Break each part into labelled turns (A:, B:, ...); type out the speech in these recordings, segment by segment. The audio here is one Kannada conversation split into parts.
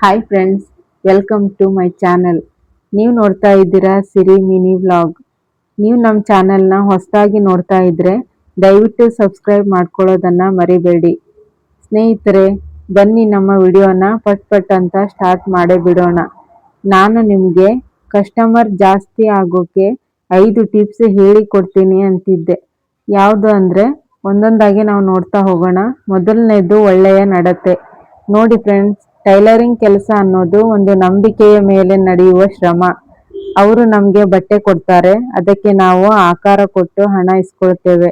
A: Hi friends, welcome to my channel. ನೀವು ನೋಡ್ತಾ ಇದ್ದೀರಾ ಸಿರಿ ಮಿನಿ ವ್ಲಾಗ್. ನೀವು ನಮ್ಮ ಚಾನೆಲ್ನ ಹೊಸದಾಗಿ ನೋಡ್ತಾ ಇದ್ರೆ ದಯವಿಟ್ಟು ಸಬ್ಸ್ಕ್ರೈಬ್ ಮಾಡ್ಕೊಳ್ಳೋದನ್ನ ಮರಿಬೇಡಿ. ಸ್ನೇಹಿತರೆ, ಬನ್ನಿ ನಮ್ಮ ವಿಡಿಯೋನ ಪಟ್ ಪಟ್ ಅಂತ ಸ್ಟಾರ್ಟ್ ಮಾಡೇ ಬಿಡೋಣ. ನಾನು ನಿಮಗೆ ಕಸ್ಟಮರ್ ಜಾಸ್ತಿ ಆಗೋಕೆ 5 ಟಿಪ್ಸ್ ಹೇಳಿ ಕೊಡ್ತೀನಿ ಅಂತಿದ್ದೆ. ಯಾವುದು ಅಂದರೆ ಒಂದೊಂದಾಗಿ ನಾವು ನೋಡ್ತಾ ಹೋಗೋಣ. ಮೊದಲನೇದು ಒಳ್ಳೆಯ ನಡತೆ. ನೋಡಿ ಫ್ರೆಂಡ್ಸ್, ಟೈಲರಿಂಗ್ ಕೆಲಸ ಅನ್ನೋದು ಒಂದು ನಂಬಿಕೆಯ ಮೇಲೆ ನಡೆಯುವ ಶ್ರಮ. ಅವರು ನಮಗೆ ಬಟ್ಟೆ ಕೊಡ್ತಾರೆ, ಅದಕ್ಕೆ ನಾವು ಆಕಾರ ಕೊಟ್ಟು ಹಣ ಇಸ್ಕೊಳ್ತೇವೆ.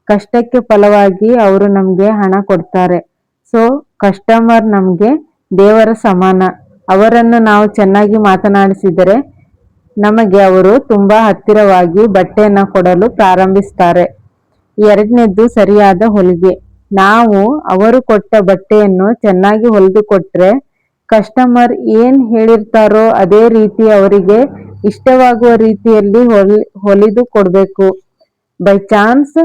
A: ಕಷ್ಟಕ್ಕೆ ಫಲವಾಗಿ ಅವರು ನಮಗೆ ಹಣ ಕೊಡ್ತಾರೆ. ಸೊ ಕಸ್ಟಮರ್ ನಮಗೆ ದೇವರ ಸಮಾನ. ಅವರನ್ನು ನಾವು ಚೆನ್ನಾಗಿ ಮಾತನಾಡಿಸಿದರೆ ನಮಗೆ ಅವರು ತುಂಬಾ ಹತ್ತಿರವಾಗಿ ಬಟ್ಟೆಯನ್ನು ಕೊಡಲು ಪ್ರಾರಂಭಿಸ್ತಾರೆ. ಎರಡನೇದ್ದು ಸರಿಯಾದ ಹೊಲಿಗೆ. ನಾವು ಅವರು ಕೊಟ್ಟ ಬಟ್ಟೆಯನ್ನು ಚೆನ್ನಾಗಿ ಹೊಲಿದು ಕೊಟ್ರೆ ಕಸ್ಟಮರ್ ಏನ್ ಹೇಳಿರ್ತಾರೋ ಅದೇ ರೀತಿ ಅವರಿಗೆ ಇಷ್ಟವಾಗುವ ರೀತಿಯಲ್ಲಿ ಹೊಲಿದು ಕೊಡಬೇಕು. ಬೈ ಚಾನ್ಸ್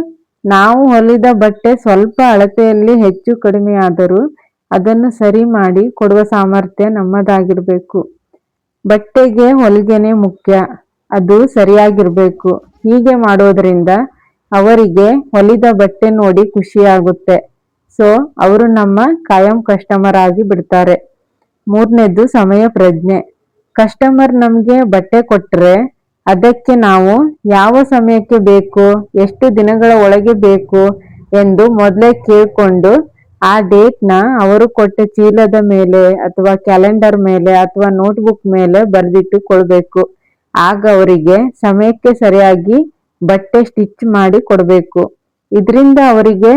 A: ನಾವು ಹೊಲಿದ ಬಟ್ಟೆ ಸ್ವಲ್ಪ ಅಳತೆಯಲ್ಲಿ ಹೆಚ್ಚು ಕಡಿಮೆ ಆದರೂ ಅದನ್ನು ಸರಿ ಮಾಡಿ ಕೊಡುವ ಸಾಮರ್ಥ್ಯ ನಮ್ಮದಾಗಿರ್ಬೇಕು. ಬಟ್ಟೆಗೆ ಹೊಲಿಗೆನೆ ಮುಖ್ಯ, ಅದು ಸರಿಯಾಗಿರ್ಬೇಕು. ಹೀಗೆ ಮಾಡೋದ್ರಿಂದ ಅವರಿಗೆ ಹೊಲಿದ ಬಟ್ಟೆ ನೋಡಿ ಖುಷಿಯಾಗುತ್ತೆ. ಸೊ ಅವರು ನಮ್ಮ ಕಾಯಂ ಕಸ್ಟಮರ್ ಆಗಿ ಬಿಡ್ತಾರೆ. ಮೂರನೇದು ಸಮಯ ಪ್ರಜ್ಞೆ. ಕಸ್ಟಮರ್ ನಮಗೆ ಬಟ್ಟೆ ಕೊಟ್ಟರೆ ಅದಕ್ಕೆ ನಾವು ಯಾವ ಸಮಯಕ್ಕೆ ಬೇಕು, ಎಷ್ಟು ದಿನಗಳ ಒಳಗೆ ಬೇಕು ಎಂದು ಮೊದಲೇ ಕೇಳಿಕೊಂಡು ಆ ಡೇಟ್ನ ಅವರು ಕೊಟ್ಟ ಚೀಲದ ಮೇಲೆ ಅಥವಾ ಕ್ಯಾಲೆಂಡರ್ ಮೇಲೆ ಅಥವಾ ನೋಟ್ಬುಕ್ ಮೇಲೆ ಬರೆದಿಟ್ಟುಕೊಳ್ಬೇಕು. ಆಗ ಅವರಿಗೆ ಸಮಯಕ್ಕೆ ಸರಿಯಾಗಿ ಬಟ್ಟೆ ಸ್ಟಿಚ್ ಮಾಡಿ ಕೊಡಬೇಕು. ಇದರಿಂದ ಅವರಿಗೆ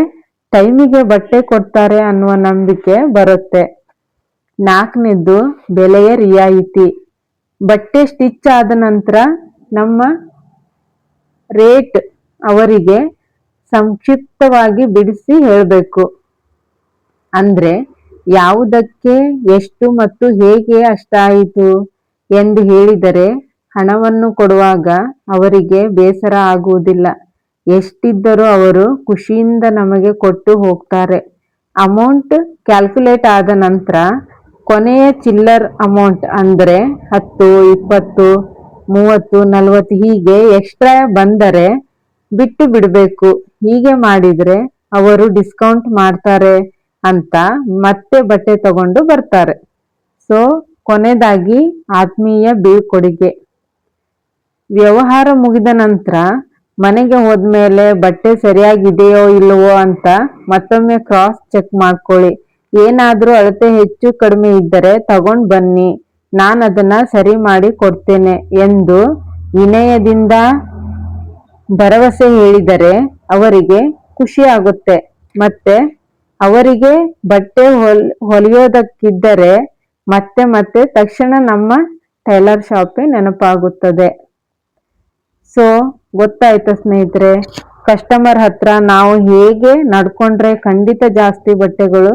A: ಟೈಮಿಗೆ ಬಟ್ಟೆ ಕೊಡ್ತಾರೆ ಅನ್ನುವ ನಂಬಿಕೆ ಬರುತ್ತೆ. ನಾಲ್ಕನೇದು ಬೆಲೆಯ ರಿಯಾಯಿತಿ. ಬಟ್ಟೆ ಸ್ಟಿಚ್ ಆದ ನಂತರ ನಮ್ಮ ರೇಟ್ ಅವರಿಗೆ ಸಂಕ್ಷಿಪ್ತವಾಗಿ ಬಿಡಿಸಿ ಹೇಳಬೇಕು. ಅಂದ್ರೆ ಯಾವುದಕ್ಕೆ ಎಷ್ಟು ಮತ್ತು ಹೇಗೆ ಅಷ್ಟಾಯಿತು ಎಂದು ಹೇಳಿದರೆ ಹಣವನ್ನು ಕೊಡುವಾಗ ಅವರಿಗೆ ಬೇಸರ ಆಗುವುದಿಲ್ಲ. ಎಷ್ಟಿದ್ದರೂ ಅವರು ಖುಷಿಯಿಂದ ನಮಗೆ ಕೊಟ್ಟು ಹೋಗ್ತಾರೆ. ಅಮೌಂಟ್ ಕ್ಯಾಲ್ಕುಲೇಟ್ ಆದ ನಂತರ ಕೊನೆಯ ಚಿಲ್ಲರ್ ಅಮೌಂಟ್ ಅಂದರೆ 10, 20, 30, 40 ಹೀಗೆ ಎಕ್ಸ್ಟ್ರಾ ಬಂದರೆ ಬಿಟ್ಟು ಬಿಡಬೇಕು. ಹೀಗೆ ಮಾಡಿದ್ರೆ ಅವರು ಡಿಸ್ಕೌಂಟ್ ಮಾಡ್ತಾರೆ ಅಂತ ಮತ್ತೆ ಬಟ್ಟೆ ತಗೊಂಡು ಬರ್ತಾರೆ. ಸೊ ಕೊನೆಯದಾಗಿ ಆತ್ಮೀಯ ಬೀಳ್ಕೊಡುಗೆ. ವ್ಯವಹಾರ ಮುಗಿದ ನಂತರ ಮನೆಗೆ ಹೋದ್ಮೇಲೆ ಬಟ್ಟೆ ಸರಿಯಾಗಿದೆಯೋ ಇಲ್ಲವೋ ಅಂತ ಮತ್ತೊಮ್ಮೆ ಕ್ರಾಸ್ ಚೆಕ್ ಮಾಡ್ಕೊಳ್ಳಿ. ಏನಾದ್ರೂ ಅಳತೆ ಹೆಚ್ಚು ಕಡಿಮೆ ಇದ್ದರೆ ತಗೊಂಡು ಬನ್ನಿ, ನಾನು ಅದನ್ನ ಸರಿ ಮಾಡಿ ಕೊಡ್ತೇನೆ ಎಂದು ವಿನಯದಿಂದ ಭರವಸೆ ಹೇಳಿದರೆ ಅವರಿಗೆ ಖುಷಿ ಆಗುತ್ತೆ. ಮತ್ತೆ ಅವರಿಗೆ ಬಟ್ಟೆ ಹೊಲಿಯೋದಕ್ಕಿದ್ದರೆ ಮತ್ತೆ ಮತ್ತೆ ತಕ್ಷಣ ನಮ್ಮ ಟೈಲರ್ ಶಾಪೇ ನೆನಪಾಗುತ್ತದೆ. ಸೊ ಗೊತ್ತಾಯ್ತಾ ಸ್ನೇಹಿತರೆ, ಕಸ್ಟಮರ್ ಹತ್ರ ನಾವು ಹೇಗೆ ನಡ್ಕೊಂಡ್ರೆ ಖಂಡಿತ ಜಾಸ್ತಿ ಬಟ್ಟೆಗಳು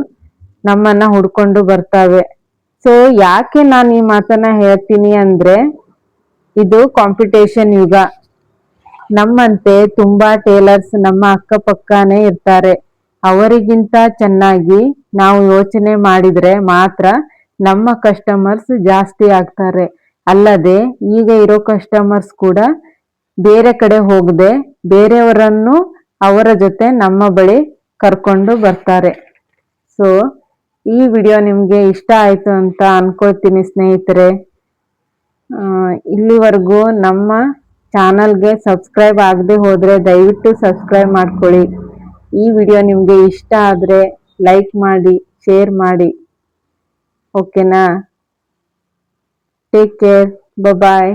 A: ನಮ್ಮನ್ನ ಹುಡ್ಕೊಂಡು ಬರ್ತವೆ. ಸೊ ಯಾಕೆ ನಾನು ಈ ಮಾತನ್ನ ಹೇಳ್ತೀನಿ ಅಂದ್ರೆ, ಇದು ಕಾಂಪಿಟೇಷನ್ ಯುಗ. ನಮ್ಮಂತೆ ತುಂಬಾ ಟೇಲರ್ಸ್ ನಮ್ಮ ಅಕ್ಕಪಕ್ಕನೇ ಇರ್ತಾರೆ. ಅವರಿಗಿಂತ ಚೆನ್ನಾಗಿ ನಾವು ಯೋಚನೆ ಮಾಡಿದ್ರೆ ಮಾತ್ರ ನಮ್ಮ ಕಸ್ಟಮರ್ಸ್ ಜಾಸ್ತಿ ಆಗ್ತಾರೆ. ಅಲ್ಲದೆ ಈಗ ಇರೋ ಕಸ್ಟಮರ್ಸ್ ಕೂಡ ಬೇರೆ ಕಡೆ ಹೋಗದೆ ಬೇರೆಯವರನ್ನು ಅವರ ಜೊತೆ ನಮ್ಮ ಬಳಿ ಕರ್ಕೊಂಡು ಬರ್ತಾರೆ. ಸೊ ಈ ವಿಡಿಯೋ ನಿಮಗೆ ಇಷ್ಟ ಆಯ್ತು ಅಂತ ಅನ್ಕೊಳ್ತೀನಿ ಸ್ನೇಹಿತರೆ. ಇಲ್ಲಿವರೆಗೂ ನಮ್ಮ ಚಾನಲ್ಗೆ ಸಬ್ಸ್ಕ್ರೈಬ್ ಆಗದೆ ಹೋದರೆ ದಯವಿಟ್ಟು ಸಬ್ಸ್ಕ್ರೈಬ್ ಮಾಡ್ಕೊಳ್ಳಿ. ಈ ವಿಡಿಯೋ ನಿಮಗೆ ಇಷ್ಟ ಆದರೆ ಲೈಕ್ ಮಾಡಿ, ಶೇರ್ ಮಾಡಿ. ಓಕೆನಾ? ಟೇಕ್ ಕೇರ್, ಬಾಯ್.